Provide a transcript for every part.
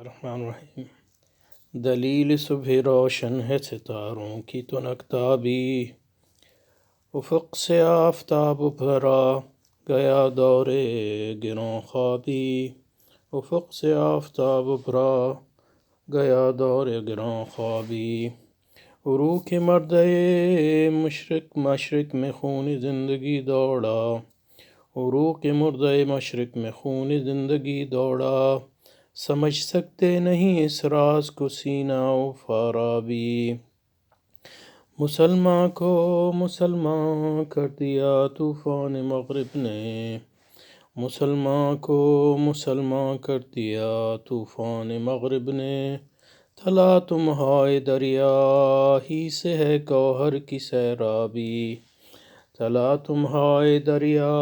الرحمن الرحیم۔ دلیل صبح روشن ہے ستاروں کی تو نکتابی، افق سے آفتاب ابھرا گیا دور گروں خوابی، افق سے آفتاب ابھرا گیا دور گروں خوابی، عروق مرد مشرق میں خون زندگی دوڑا، عروق مرد مشرق میں خون زندگی دوڑا، سمجھ سکتے نہیں اس راز کو سینہ و فارابی، مسلمان کو مسلمان کر دیا طوفان مغرب نے، مسلمان کو مسلمان کر دیا طوفان مغرب نے، تھلا تمہارے دریا ہی سے ہے گوہر کی سیرابی، تھلا تمہارے دریا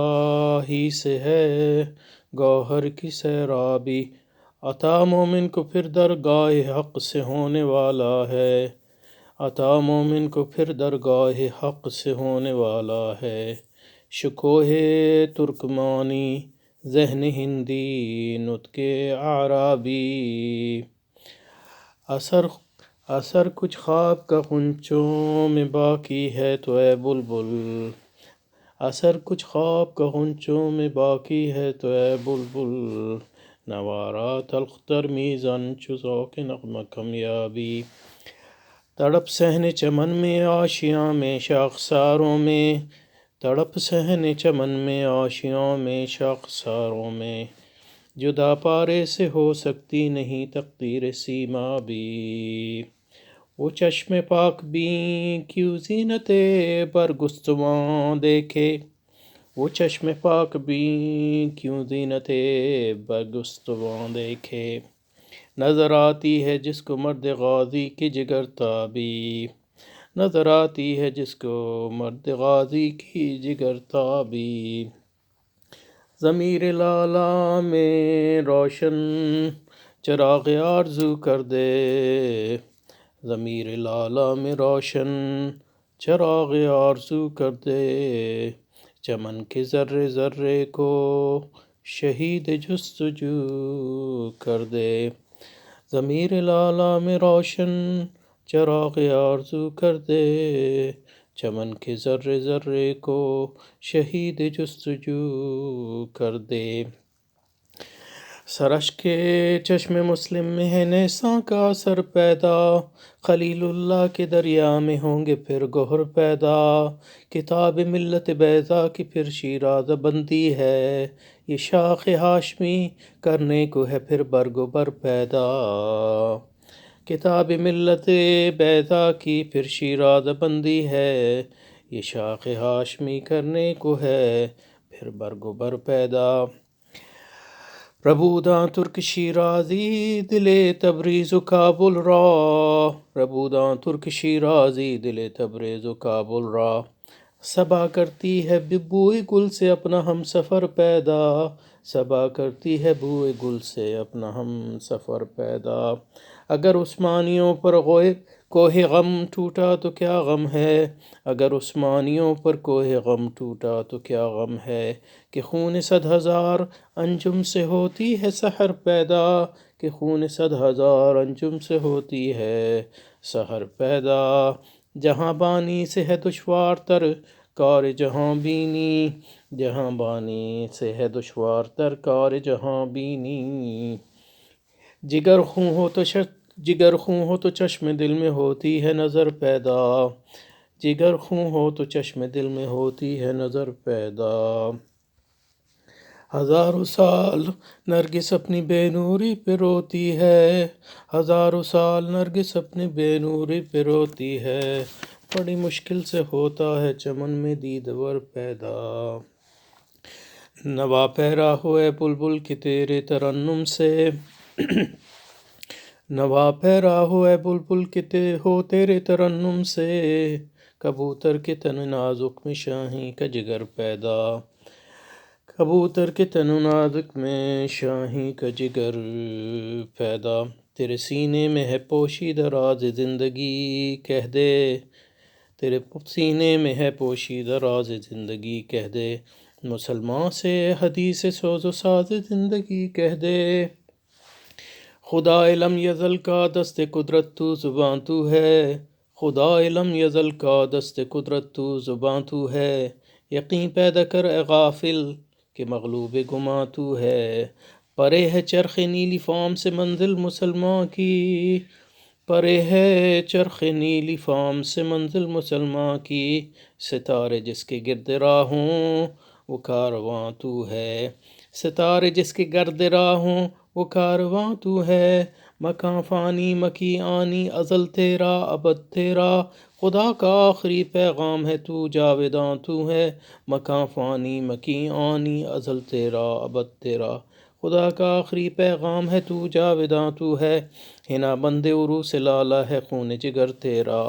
ہی سے ہے گوہر کی سیرابی، عطا مومن کو پھر درگاہ حق سے ہونے والا ہے، عطا مومن کو پھر درگاہ حق سے ہونے والا ہے، شکوہ ترکمانی ذہن ہندی نطق اعرابی، اثر کچھ خواب کا غنچوں میں باقی ہے تو اے بلبل، اثر کچھ خواب کا غنچوں میں باقی ہے تو اے بلبل، نوارا تلخ تر میزان چو ذوق نغمہ کمیابی، تڑپ صحن چمن میں آشیاں میں شاخساروں میں، تڑپ صحن چمن میں آشیاں میں شاخساروں میں، جدا پارے سے ہو سکتی نہیں تقدیر سیما بھی، وہ چشم پاک بین کیوں زینت برگستواں دیکھے، وہ چشم پاک بین کیوں زینت برگستواں دیکھے، نظر آتی ہے جس کو مرد غازی کی جگر تابی، نظر آتی ہے جس کو مرد غازی کی جگر تابی، ضمیر لالا میں روشن چراغ آرزو کر دے، ضمیر لالا میں روشن چراغ آرزو کر دے، چمن کے ذرے ذرے کو شہید جستجو کر دے، ضمیر لالا میں روشن چراغ آرزو کر دے، چمن کے ذرے ذرے کو شہید جستجو کر دے، سرش کے چشم مسلم میں ہے نیساں کا اثر پیدا، خلیل اللہ کے دریا میں ہوں گے پھر گہر پیدا، کتاب ملت بیضا کی پھر شیرازہ بندی ہے، یہ شاخ ہاشمی کرنے کو ہے پھر برگ و بر پیدا، کتاب ملت بیضا کی پھر شیرازہ بندی ہے، یہ شاخ ہاشمی کرنے کو ہے پھر برگ و بر پیدا، ربوداں ترک شیرازی دل تبریز و کابل را، ربوداں ترک شیرازی دل تبریز و کابل را، صبا کرتی ہے بوئے گل سے اپنا ہم سفر پیدا، صبا کرتی ہے بوئے گل سے اپنا ہم سفر پیدا، اگر عثمانیوں پر کوہ غم ٹوٹا تو کیا غم ہے، اگر عثمانیوں پر کوہ غم ٹوٹا تو کیا غم ہے، کہ خون 100,000 انجم سے ہوتی ہے سحر پیدا، کہ خون 100,000 انجم سے ہوتی ہے سحر پیدا، جہاں بانی سے ہے دشوار تر کار جہاں بینی، جہاں بانی سے ہے دشوار تر کار جہاں بینی، جگر خوں ہو تو چشم دل میں ہوتی ہے نظر پیدا، جگر خوں ہو تو چشم دل میں ہوتی ہے نظر پیدا، ہزاروں سال نرگس اپنی بے نوری پہ روتی ہے، ہزاروں سال نرگس اپنی بے نوری پہ روتی ہے، بڑی مشکل سے ہوتا ہے چمن میں دیدور پیدا، نوا پیرا ہوئے بلبل کی تیرے ترنم سے، نوا پیرا ہوئے بلبل کی تیرے ترنم سے، کبوتر کے تن نازک میں شاہین کا جگر پیدا، کبوتر کے تن نازک میں شاہین کا جگر پیدا، تیرے سینے میں ہے پوشیدہ راز زندگی کہہ دے، تیرے سینے میں ہے پوشیدہ راز زندگی کہہ دے، مسلمان سے حدیث سوز و ساز زندگی کہہ دے، خدا علم یزل کا دست قدرت تو زباں تو ہے، خدا علم یزل کا دست قدرت تو زباں تو ہے، یقین پیدا کر اے غافل کہ مغلوب گماں تو ہے، پرے ہے چرخ نیلی فام سے منزل مسلمان کی، پرے ہے چرخ نیلی فام سے منزل مسلمان کی، ستارے جس کے گرد راہ ہوں وہ کارواں تو ہے، ستارے جس کے گرد راہ ہوں وہ کارواں تو ہے، مکان فانی مکی آنی ازل تیرا ابد تیرا، خدا کا آخری پیغام ہے تو جاویداں تو ہے، مکان فانی مکی آنی ازل تیرا ابد تیرا، خدا کا آخری پیغام ہے تو جاویداں تو ہے، ہنا بند عروس لالا ہے خون جگر تیرا،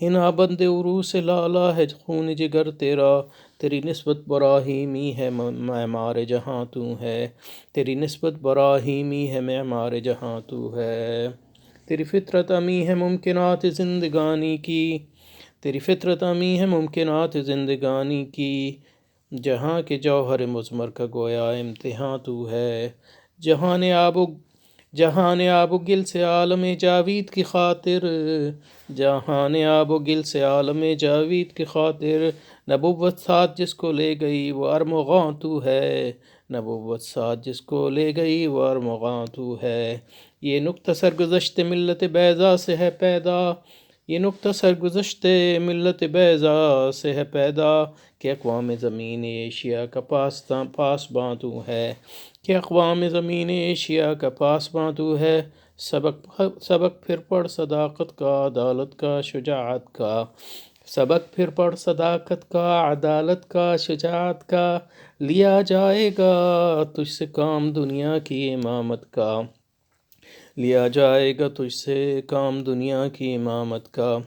ہنا بند عروس لالا ہے خون جگر تیرا، تیری نسبت براہیمی ہے معمار جہاں تو ہے، تیری نسبت براہیمی ہے معمار جہاں تو ہے، تیری فطرت امی ہے ممکنات زندگانی کی، تیری فطرت امی ہے ممکنات زندگانی کی، جہاں کے جوہر مضمر کا گویا امتحاں تو ہے، جہان آب و گل سے عالم جاوید کی خاطر، جہان آب و گل سے عالم جاوید کی خاطر، نبوت ساتھ جس کو لے گئی وہ ارمغاں تو ہے، نبوت ساتھ جس کو لے گئی وہ ارمغاں تو ہے، یہ نکتہ سرگزشت ملت بیضا سے ہے پیدا، یہ نکتہ سرگزشت ملت بیضا سے ہے پیدا، کہ اقوام زمین ایشیا کا پاسباں تو ہے، کہ اقوام زمین ایشیا کا پاسباں تو ہے، سبق پھر پڑھ صداقت کا عدالت کا شجاعت کا، سبق پھر پڑھ صداقت کا عدالت کا شجاعت کا، لیا جائے گا تجھ سے کام دنیا کی امامت کا، لیا جائے گا تجھ سے کام دنیا کی امامت کا،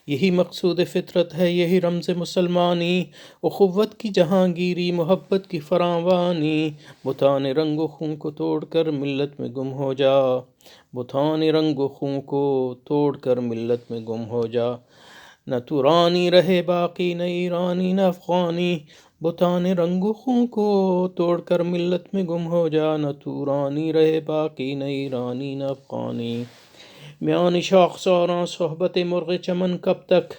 یہی مقصود فطرت ہے یہی رمز مسلمانی، اخوت کی جہانگیری محبت کی فراوانی، بتان رنگ و خون کو توڑ کر ملت میں گم ہو جا، بتان رنگ و خون کو توڑ کر ملت میں گم ہو جا، نہ تو رانی رہے باقی نہ ایرانی نہ افغانی، بتان رنگ و خون کو توڑ کر ملت میں گم ہو جا، نہ تو رانی رہے باقی نہ ایرانی نہ افغانی، میان شاخ ساراں صحبت مرغ چمن کب تک،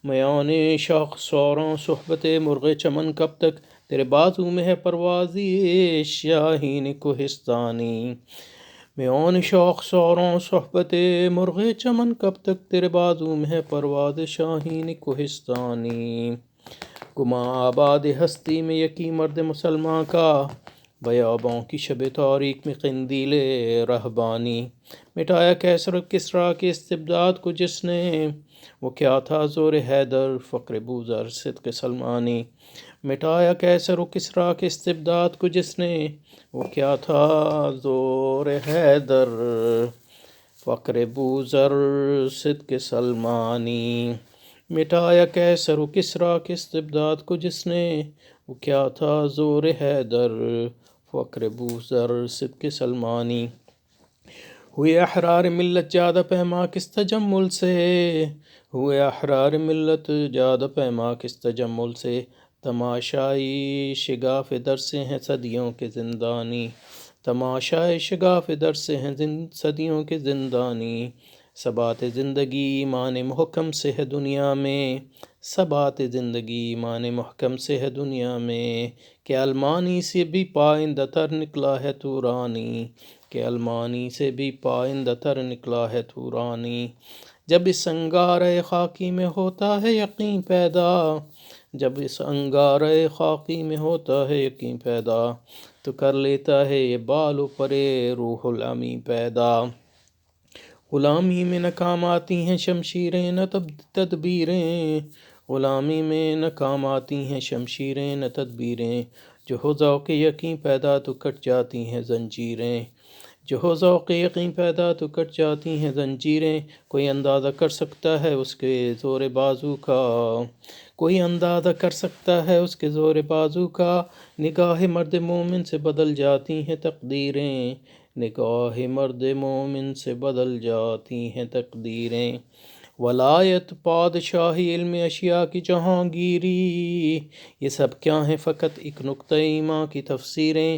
میان شاخ ساراں صحبت مرغ چمن کب تک، تیرے بازو میں ہے پروازی شاہین کوہستانی، میان شاخ ساراں صحبت مرغ چمن کب تک، تیرے بازو میں ہے پرواز شاہین کوہستانی، گما آباد ہستی میں یکی مرد مسلمان کا، بیاباں کی شب تاریک میں قندیل رہبانی، مٹایا کیسر و کسریٰ کے استبداد کو جس نے، وہ کیا تھا زور حیدر فقر بوذر صدق سلمانی، مٹایا کیسر و کسریٰ کے استبداد کو جس نے، وہ کیا تھا زور حیدر فقر بوذر صدق سلمانی، مٹایا کیسر و کسریٰ کے استبداد کو جس نے، وہ کیا تھا زور حیدر فقر بوذر صدق سلمانی، ہوئے احرار ملت جادہ پیما کس تجمل سے، ہوئے احرار ملت جادہ پیما کس تجمل سے، تماشائی شگاف در سے ہیں صدیوں کے زندانی، تماشائی شگاف در سے ہیں صدیوں کے زندانی، ثبات زندگی ایمان محکم سے ہے دنیا میں، ثبات زندگی ایمان محکم سے ہے دنیا میں، کہ المانی سے بھی پائندہ تر نکلا ہے تو رانی، کہ المانی سے بھی پائندہ تر نکلا ہے تو رانی، جب اس انگارۂ خاکی میں ہوتا ہے یقین پیدا، جب اس انگارۂ خاکی میں ہوتا ہے یقین پیدا، تو کر لیتا ہے یہ بال و پرے روح الامی پیدا، غلامی میں ناکام آتی ہیں شمشیریں نہ تدبیریں، غلامی میں ناکام آتی ہیں شمشیریں نہ تدبیریں، جو ہو ذوق یقین پیدا تو کٹ جاتی ہیں زنجیریں، جو ہو ذوق یقین پیدا تو کٹ جاتی ہیں زنجیریں، کوئی اندازہ کر سکتا ہے اس کے زور بازو کا، کوئی اندازہ کر سکتا ہے اس کے زور بازو کا، نگاہ مرد مومن سے بدل جاتی ہیں تقدیریں، نگاہ مرد مومن سے بدل جاتی ہیں تقدیریں، ولایت پادشاہی علم اشیاء کی جہانگیری، یہ سب کیا ہیں فقط ایک نقطہ ایماں کی تفسیریں،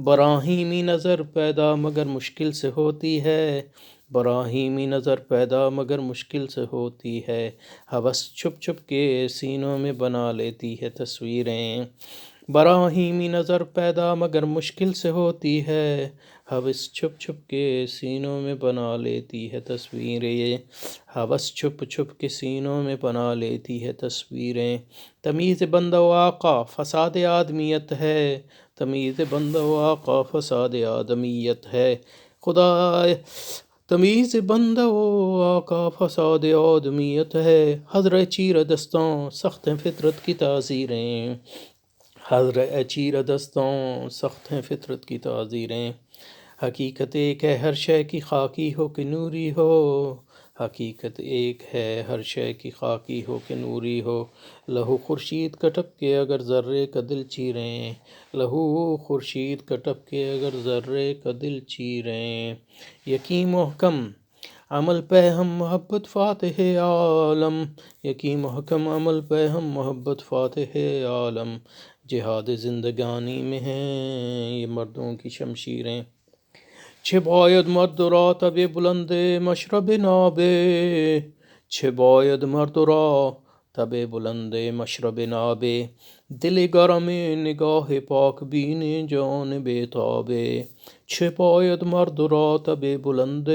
براہیمی نظر پیدا مگر مشکل سے ہوتی ہے، براہیمی نظر پیدا مگر مشکل سے ہوتی ہے، ہوس چھپ چھپ کے سینوں میں بنا لیتی ہے تصویریں، براہیمی نظر پیدا مگر مشکل سے ہوتی ہے، ہوس چھپ چھپ کے سینوں میں بنا لیتی ہے تصویریں، ہوس چھپ چھپ کے سینوں میں بنا لیتی ہے تصویریں، تمیز بندہ و آقا فساد آدمیت ہے، تمیز بندہ و آقا فساد آدمیت ہے، خدا تمیز بندہ و آقا فساد آدمیت ہے، حضرت چیر دستوں سخت ہیں فطرت کی تعزیریں، حضرت چیر دستوں سخت ہیں فطرت کی تعزیریں، حقیقت ایک ہے ہر شے کی خاکی ہو کہ نوری ہو، حقیقت ایک ہے ہر شے کی خاکی ہو کہ نوری ہو، لہو خورشید کا ٹپکے اگر ذرے کا دل چیریں، لہو خورشید کا ٹپکے اگر ذرے کا دل چیریں، یقین محکم عمل پہ ہم محبت فاتح عالم، یقین محکم عمل پہ ہم محبت فاتح عالم، جہاد زندگانی میں ہیں یہ مردوں کی شمشیریں، چه باید مرد را تب بلند مشرب نابه، چه باید مرد را تب بلند مشرب نابه، دل گرم نگاه پاک بین جان بیتابه، چه باید مرد را تب بلند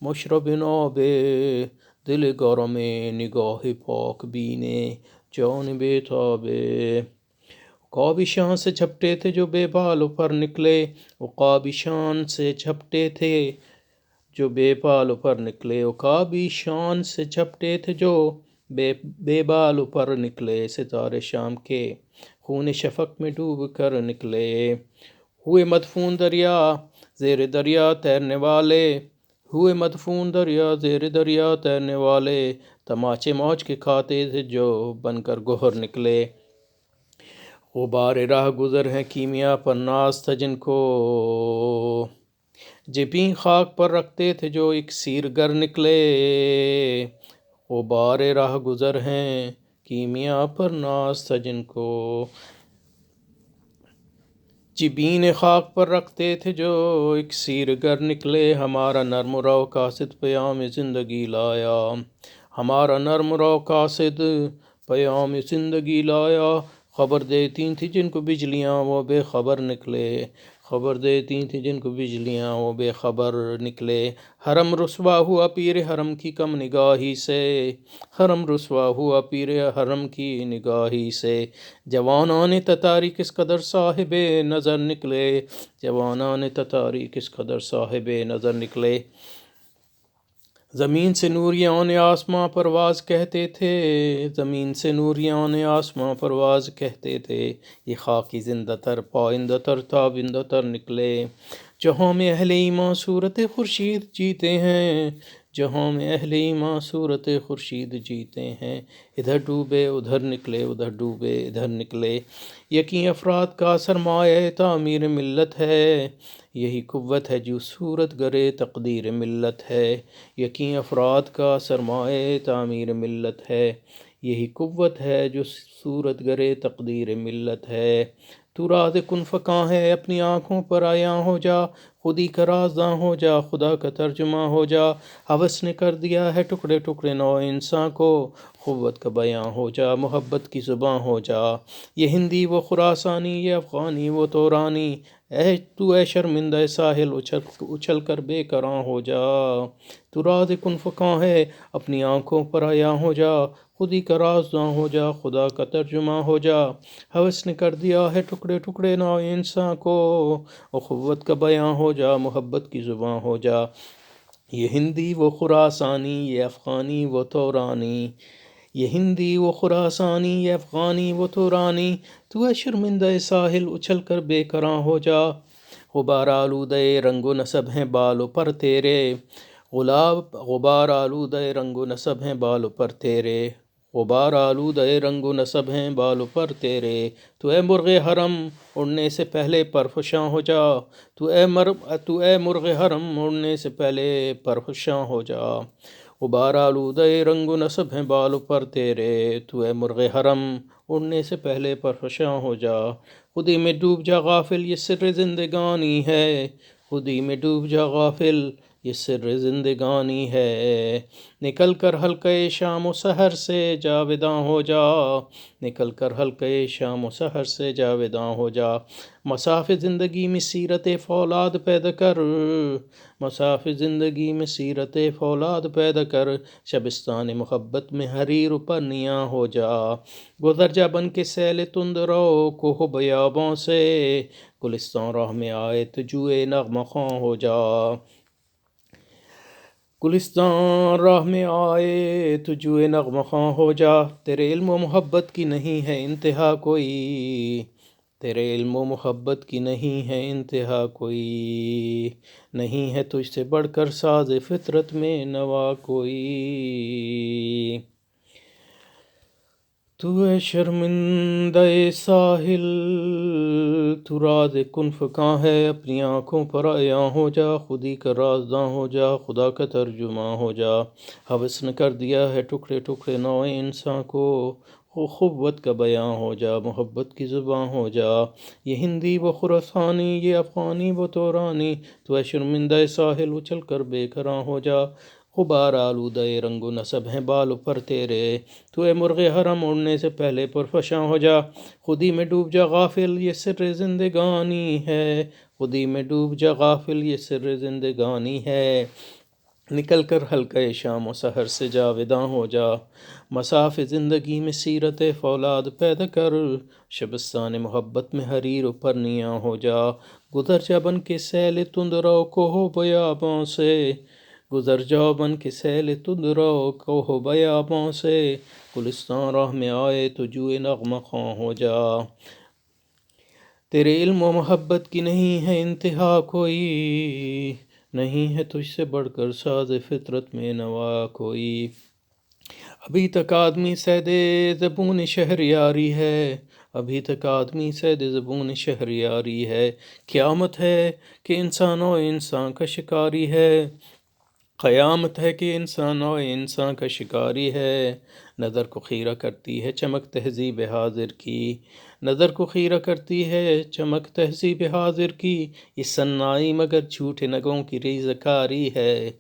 مشرب نابه، دل گرم نگاه پاک بین جان بیتابه، کابشاں سے جھپٹے تھے جو بے بالوں پر نکلے، عقابشان سے جھپٹے تھے جو بے بالوں پر نکلے، عقابشان سے جھپٹے تھے جو بے بالوں پر نکلے، ستارے شام کے خون شفق میں ڈوب کر نکلے، ہوئے مدفون دریا زیر دریا تیرنے والے، ہوئے مدفون دریا زیر دریا تیرنے والے، تماچے موج کے کھاتے تھے جو بن کر گوہر نکلے، غبار راہ گزر ہیں کیمیا پر ناز تھا جن کو، جبیں خاک پر رکھتے تھے جو ایک سیر گر نکلے، غبار راہ گزر ہیں کیمیا پر ناز تھا جن کو، جبین خاک پر رکھتے تھے جو ایک سیر گر نکلے، ہمارا نرم رو قاصد پیام زندگی لایا، ہمارا نرم رو قاصد پیام زندگی لایا، خبر دیتی تھی جن کو بجلیاں وہ بے خبر نکلے، خبر دیتی تھی جن کو بجلیاں وہ بے خبر نکلے، حرم رسوا ہوا پیر حرم کی کم نگاہی سے، حرم رسوا ہوا پیر حرم کی نگاہی سے، جوانان تتاری کس قدر صاحب نظر نکلے، جوانان تتاری کس قدر صاحب نظر نکلے، زمین سے نوریان آسماں پرواز کہتے تھے، زمین سے نوریان آسماں پرواز کہتے تھے، یہ خاکی زندہ تر پائندہ تر تابندہ تر نکلے، جہاں میں اہل ایمان صورت خورشید جیتے ہیں، جہاں میں اہل ایمان صورت خورشید جیتے ہیں، ادھر ڈوبے ادھر نکلے ادھر ڈوبے ادھر نکلے، یقین افراد کا سرمایہ تعمیر ملت ہے، یہی قوت ہے جو صورت گرے تقدیر ملت ہے، یقین افراد کا سرمایہ تعمیر ملت ہے، یہی قوت ہے جو صورت گرے تقدیر ملت ہے، تو راز کن فکاں ہے اپنی آنکھوں پر عیاں ہو جا، خودی کا رازداں ہو جا، خدا کا ترجمہ ہو جا، ہوس نے کر دیا ہے ٹکڑے ٹکڑے نو انسان کو، قوت کا بیاں ہو جا، محبت کی زباں ہو جا، یہ ہندی وہ خراسانی یہ افغانی وہ تورانی، اے شرمندہ ساحل اچھل کر بے کراں ہو جا، تو راز کن فکاں ہے اپنی آنکھوں پر عیاں ہو جا، خودی کا رازداں ہو جا، خدا کا ترجمہ ہو جا، ہوس نے کر دیا ہے ٹکڑے ٹکڑے نو انسان کو، اخوت کا بیاں ہو جا، محبت کی زباں ہو جا، یہ ہندی وہ خراسانی یہ افغانی وہ تورانی، یہ ہندی وہ خراسانی یہ افغانی وہ تورانی، تو اے شرمندہ ساحل اچھل کر بے کراں ہو جا، غبار آلودہ رنگ و نسب ہیں بالوں پر تیرے، غبار آلودہ رنگ و نسب ہیں بالوں پر تیرے، غبار آلودہ رنگ و نسب ہیں بالوں پر تیرے، تو اے مرغ حرم اڑنے سے پہلے پرفشاں ہو جا، تو اے مرغ حرم اڑنے سے پہلے پرفشاں ہو جا، غبار آلودہ رنگ و نسب ہیں بال پر تیرے، تو اے مرغ حرم اڑنے سے پہلے پرفشاں ہو جا، خودی میں ڈوب جا غافل یہ سر زندگانی ہے، خودی میں ڈوب جا غافل یہ سر زندگانی ہے، نکل کر حلقہ شام و سحر سے جاوداں ہو جا، نکل کر حلقہ شام و سحر سے جاوداں ہو جا، مساف زندگی میں سیرت فولاد پیدا کر، مساف زندگی میں سیرت فولاد پیدا کر، شبستان محبت میں حریر پرنیاں ہو جا، گزر جا بن کے سیل تند رو کوہ بیابوں سے، گلستان راہ میں آئے تو جوئے نغمہ خواں ہو جا، گلستان راہ میں آئے تو جوئے نغمہ خواں ہو جا، تیرے علم و محبت کی نہیں ہے انتہا کوئی، تیرے علم و محبت کی نہیں ہے انتہا کوئی، نہیں ہے تجھ سے بڑھ کر ساز فطرت میں نوا کوئی، تو اے شرمندہ ساحل تو راز کن فکاں ہے، اپنی آنکھوں پر عیاں ہو جا، خودی کا رازداں ہو جا، خدا کا ترجماں ہو جا، حوث نے کر دیا ہے ٹکڑے ٹکڑے نوع انسان کو، قوت کا بیاں ہو جا، محبت کی زباں ہو جا، یہ ہندی و خراسانی یہ افغانی و تورانی، تو اے شرمندہ ساحل اچھل کر بے کراں ہو جا، غبار آلودہ رنگ و نسب ہیں بال پر تیرے، تو اے مرغ حرم اڑنے سے پہلے پرفشاں ہو جا، خودی میں ڈوب جا غافل یہ سر زندگانی ہے، خودی میں ڈوب جا غافل یہ سر زندگانی ہے، نکل کر حلقہ شام و سحر سے جاوداں ہو جا، مساف زندگی میں سیرت فولاد پیدا کر، شبستان محبت میں حریر پرنیاں ہو جا، گزر جا بن کے سیل تند رو کوہ بیابوں سے، گزر جا بن کے سیل تند رو کوہ بیابوں سے، گلستان راہ میں آئے تو جوئے نغمہ خواں ہو جا، تیرے علم و محبت کی نہیں ہے انتہا کوئی، نہیں ہے تجھ سے بڑھ کر ساز فطرت میں نوا کوئی، ابھی تک آدمی صید زبون شہریاری ہے، ابھی تک آدمی صید زبون شہریاری ہے، قیامت ہے کہ انسان و انسان کا شکاری ہے، قیامت ہے کہ انسان و انسان کا شکاری ہے، نظر کو خیرہ کرتی ہے چمک تہذیب حاضر کی، نظر کو خیرہ کرتی ہے چمک تہذیب حاضر کی، یہ صنائی مگر جھوٹے نگوں کی ریزہ کاری ہے،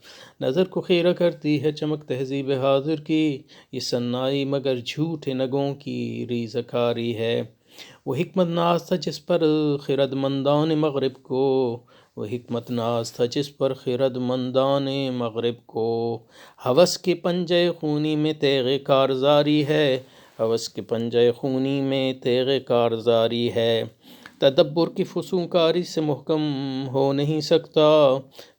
نظر کو خیرہ کرتی ہے چمک تہذیب حاضر کی، یہ صنائی مگر جھوٹے نگوں کی ریزہ کاری ہے، وہ حکمت ناز تھا جس پر خرد مندان مغرب کو، وہ حکمت ناز تھا جس پر خرد مندان مغرب کو، ہوس کے پنجے خونی میں تیغ کارزاری ہے، ہوس کے پنجے خونی میں تیغ کارزاری ہے، تدبر کی فسونکاری سے محکم ہو نہیں سکتا،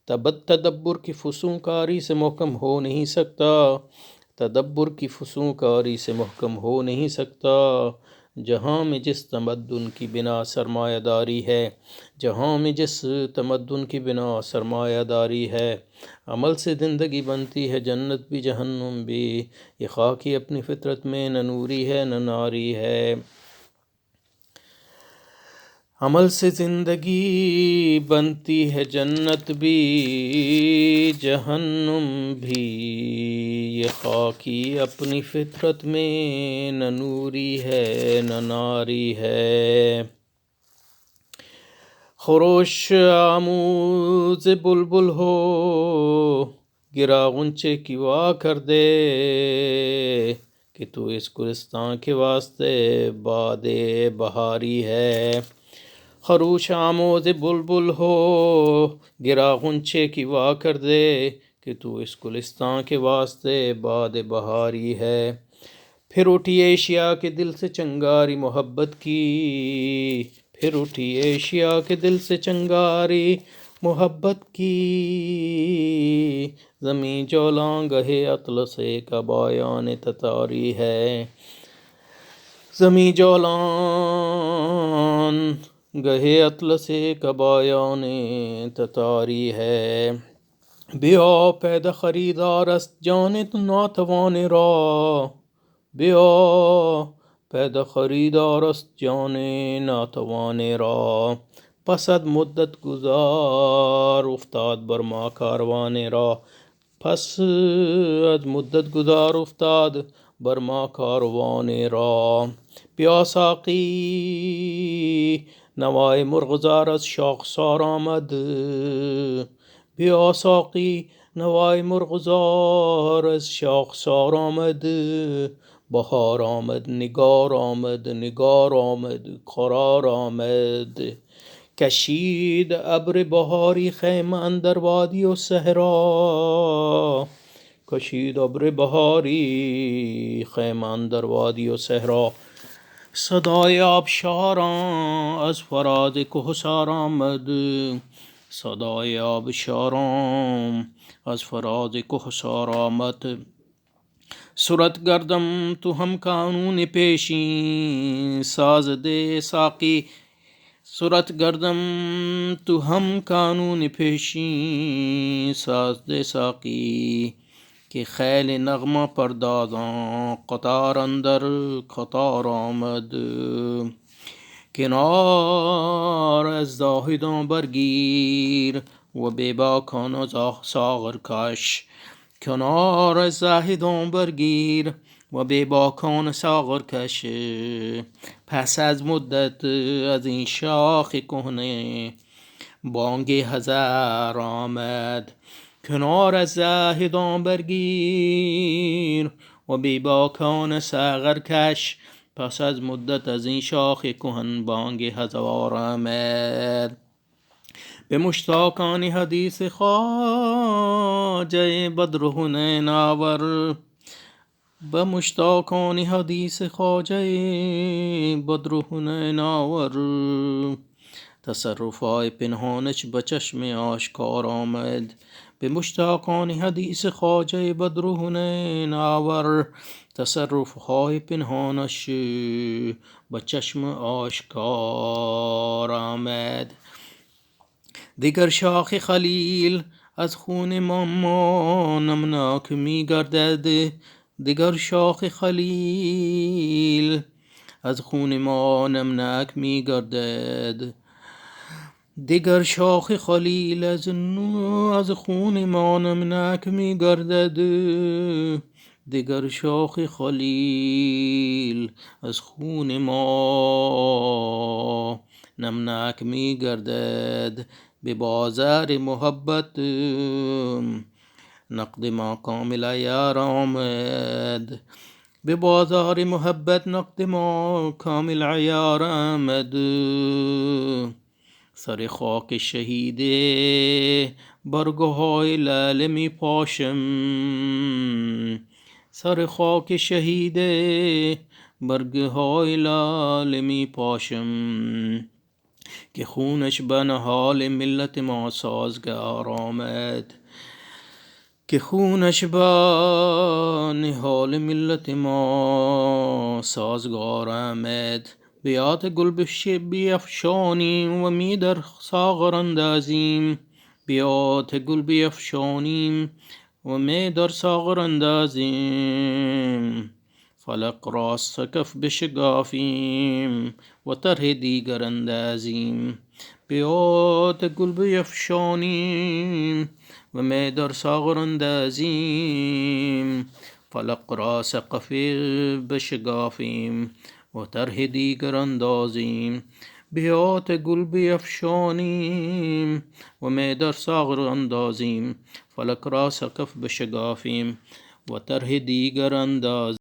تدبر کی فسونکاری سے محکم ہو نہیں سکتا، تدبر کی فسونکاری سے محکم ہو نہیں سکتا، جہاں میں جس تمدن کی بنا سرمایہ داری ہے، جہاں میں جس تمدن کی بنا سرمایہ داری ہے، عمل سے زندگی بنتی ہے جنت بھی جہنم بھی، یہ خاکی اپنی فطرت میں نہ نوری ہے نہ ناری ہے، عمل سے زندگی بنتی ہے جنت بھی جہنم بھی، یہ خاکی اپنی فطرت میں نہ نوری ہے نہ ناری ہے، خروش آموز بلبل ہو گرا غنچے کی وا کر دے، کہ تو اس گلستان کے واسطے باد بہاری ہے، خروش آموز بلبل ہو گرا غنچے کی وا کر دے، کہ تو اس گلستان کے واسطے باد بہاری ہے، پھر اٹھی ایشیا کے دل سے چنگاری محبت کی، پھر اٹھی ایشیا کے دل سے چنگاری محبت کی، زمیں جولاں گہے اطلس کا بایان تتاری ہے، زمیں جولاں گہے اطلس کا بایان تتاری ہے، بیا پیدا خریدار است جان تو ناتوان را، بیا پیدا خریدار است جان ناتوان را، پس از مدت گذار افتاد بر ما کاروان را، پس از مدت گذار افتاد بر ما کاروان راه. بیا ساقی نوای مرغزار از شاخسار آمد. بیا ساقی نوای مرغزار از شاخسار آمد. بهار آمد نگار آمد، نگار آمد قرار آمد. کشید ابر بهاری خیمه اندر وادی و صحرا. کشید ابر بهاری خیمه اندر وادی و صحرا. صدای آبشاران از فراز کهسار آمد. صدای آبشاران از فراز کهسار آمد. صورت گردم تو هم قانون پیشین ساز دے ساقی. صورت گردم تو هم قانون پیشین ساز دے ساقی. کہ خیل نغمہ پردازاں قطار اندر قطار آمد. کنار از زاهدان برگیر و بے باکان ساغر کش. کنار از زاهدان برگیر و بے باکان ساغر کش. پس از مدت از این شاخ کهنه بانگ حذر آمد. کنار از زاهدان برگیر و بی باکان ساغر کش. پس از مدت از این شاخ کهن بانگ هزار آمد. به مشتاقان حدیث خواجه بدر حنین آور. به مشتاقان حدیث خواجه بدر حنین آور. تصرفهای پنهانش به چشم آشکار آمد. به مشتاقان حدیث خواجه بدر حنین آور. تصرفهای پنهانش به چشم آشکار آمد. دیگر شاخ خلیل از خون ما نمناک می گردد. دیگر شاخ خلیل از خون ما نمناک می گردد. دیگر شاخ خلیل از خون ما نمناک می گردد. دیگر شاخ خلیل از خون ما نمناک می گردد. به بازار محبت نقد ما کامل عیار آمد. به بازار محبت نقد ما کامل عیار آمد. سر خاک شهید برگهای لاله می پاشم. سر خاک شهید برگهای لاله می پاشم. که خونش به نهال ملت ما سازگار آمد. که خونش به نهال ملت ما سازگار آمد. بیات گل بیفشانیم و می در ساغر اندازیم. بیات گل بیفشانیم و می در ساغر اندازیم. فلق را سقف بشگافیم و طرح دیگر اندازیم. بیات گل بیفشانیم و می در ساغر اندازیم. فلق را سقف بشگافیم و طرح دیگر اندازیم. بیات گل بیفشانیم و می در ساغر اندازیم. فلق را سقف بشگافیم و طرح دیگر اندازیم.